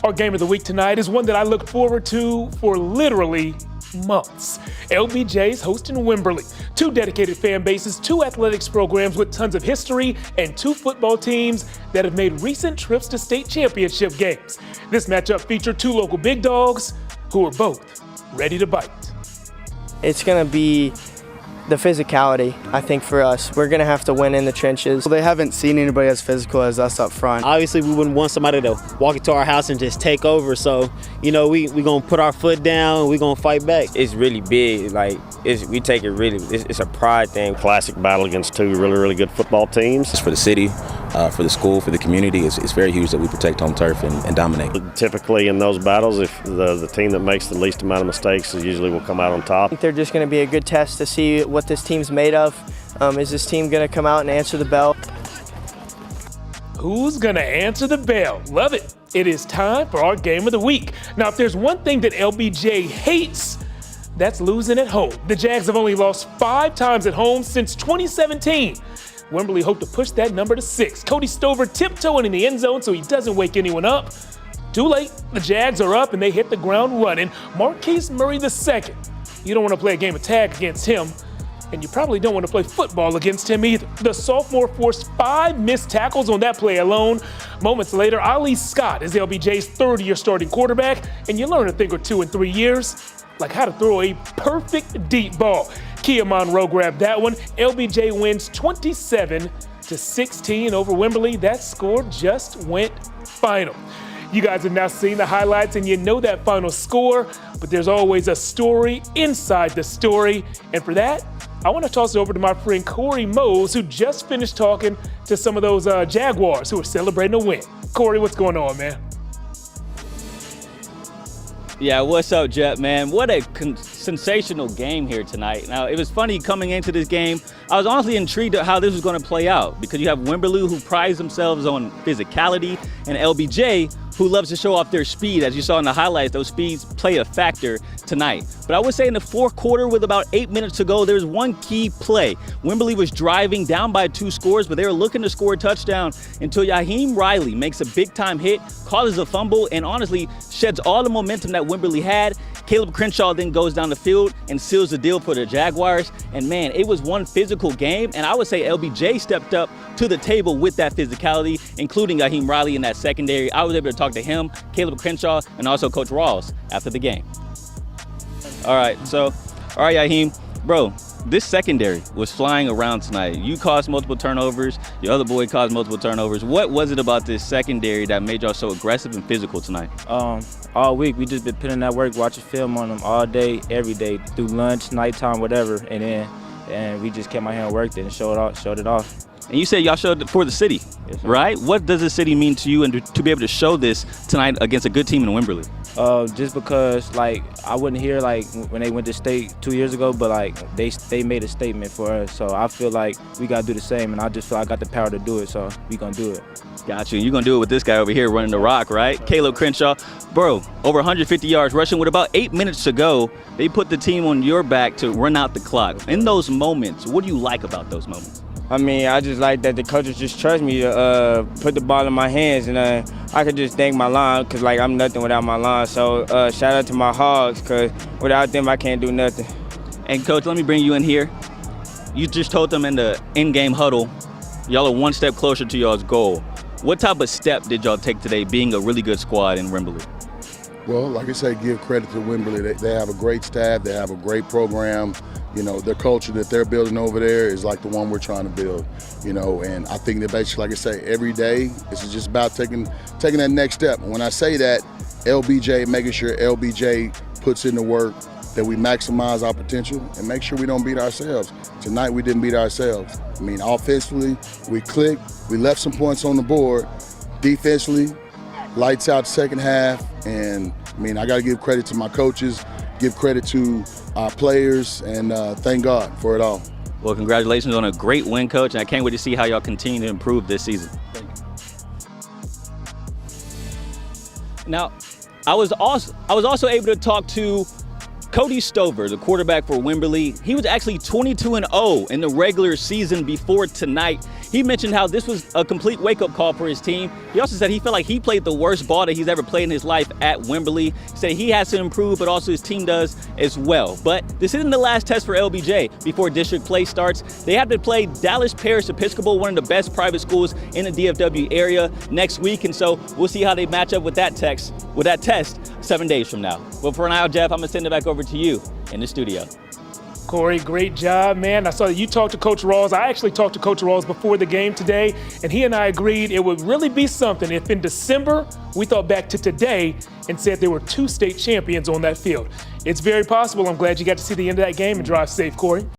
Our game of the week tonight is one that I look forward to for literally months. LBJ's hosting Wimberley. Two dedicated fan bases, two athletics programs with tons of history, and two football teams that have made recent trips to state championship games. This matchup featured two local big dogs who are both ready to bite. It's going to be the physicality, I think, for us. We're going to have to win in the trenches. Well, they haven't seen anybody as physical as us up front. Obviously, we wouldn't want somebody to walk into our house and just take over. So, you know, we going to put our foot down. We're going to fight back. It's really big. Like, we take it really, it's a pride thing. Classic battle against two really good football teams. It's for the city, for the school, for the community. It's very huge that we protect home turf and dominate. Typically in those battles, if the team that makes the least amount of mistakes usually will come out on top. I think they're just going to be a good test to see what this team's made of. Is this team going to come out and answer the bell? Who's gonna answer the bell? Love it. It is time for our game of the week. Now, if there's one thing that LBJ hates, that's losing at home. The Jags have only lost 5 times at home since 2017. Wimberley hope to push that number to 6. Cody Stover tiptoeing in the end zone so he doesn't wake anyone up. Too late. The Jags are up and they hit the ground running. Marquise Murray II. You don't want to play a game of tag against him. And you probably don't want to play football against him either. The sophomore forced 5 missed tackles on that play alone. Moments later, Ali Scott is LBJ's third-year starting quarterback, and you learn a thing or two in 3 years, like how to throw a perfect deep ball. Kia Monroe grabbed that one. LBJ wins 27-16 over Wimberley. That score just went final. You guys have now seen the highlights and you know that final score, but there's always a story inside the story. And for that, I want to toss it over to my friend Corey Mose, who just finished talking to some of those Jaguars who are celebrating a win. Corey, what's going on, man? Yeah, what's up, Jet, man? What a sensational game here tonight. Now, it was funny coming into this game. I was honestly intrigued at how this was going to play out because you have Wimberley, who prides themselves on physicality, and LBJ, who loves to show off their speed. As you saw in the highlights, those speeds play a factor tonight. But I would say in the fourth quarter, with about 8 minutes to go, there's one key play. Wimberley was driving down by 2 scores, but they were looking to score a touchdown until Yaheem Riley makes a big-time hit, causes a fumble, and honestly sheds all the momentum that Wimberley had. Caleb Crenshaw then goes down the field and seals the deal for the Jaguars. And man, it was one physical game, and I would say LBJ stepped up to the table with that physicality, including Yaheem Riley in that secondary. I was able to talk to him, Caleb Crenshaw, and also Coach Rawls after the game. All right, Yaheem, bro, this secondary was flying around tonight. You caused multiple turnovers. Your other boy caused multiple turnovers. What was it about this secondary that made y'all so aggressive and physical tonight? All week, we just been putting in that work, watching film on them all day, every day, through lunch, nighttime, whatever. And we just came out here and worked it and showed it off. And you said y'all showed it for the city, yes, right? What does the city mean to you and to be able to show this tonight against a good team in Wimberley? Just because, like, I wouldn't hear, like, when they went to state 2 years ago, but, like, they made a statement for us. So I feel like we got to do the same, and I just feel I got the power to do it, so we going to do it. Gotcha. You're going to do it with this guy over here running the rock, right? Caleb Crenshaw. Bro, over 150 yards rushing with about 8 minutes to go. They put the team on your back to run out the clock. In those moments, what do you like about those moments? I mean, I just like that the coaches just trust me to put the ball in my hands, and I could just thank my line because, like, I'm nothing without my line. So shout out to my Hogs because without them, I can't do nothing. And, Coach, let me bring you in here. You just told them in the in-game huddle, y'all are one step closer to y'all's goal. What type of step did y'all take today being a really good squad in Wimberley? Well, like I say, give credit to Wimberley. They have a great staff. They have a great program. You know, the culture that they're building over there is like the one we're trying to build, you know, and I think that basically, like I say, every day, it's just about taking that next step. And when I say that, LBJ, making sure LBJ puts in the work, that we maximize our potential and make sure we don't beat ourselves. Tonight, we didn't beat ourselves. I mean, offensively, we clicked, we left some points on the board. Defensively, lights out second half, and I mean, I got to give credit to my coaches, give credit to our players, and thank God for it all. Well, congratulations on a great win, Coach, and I can't wait to see how y'all continue to improve this season. Thank you. Now, I was also able to talk to Cody Stover, the quarterback for Wimberley. He was actually 22-0 in the regular season before tonight. He mentioned how this was a complete wake-up call for his team. He also said he felt like he played the worst ball that he's ever played in his life at Wimberley. He said he has to improve, but also his team does as well. But this isn't the last test for LBJ before district play starts. They have to play Dallas Parish Episcopal, one of the best private schools in the DFW area, next week. And so we'll see how they match up with that test 7 days from now. But for now, Jeff, I'm going to send it back over to you in the studio. Corey, great job, man. I saw that you talked to Coach Rawls. I actually talked to Coach Rawls before the game today, and he and I agreed it would really be something if in December we thought back to today and said there were 2 state champions on that field. It's very possible. I'm glad you got to see the end of that game and drive safe, Corey.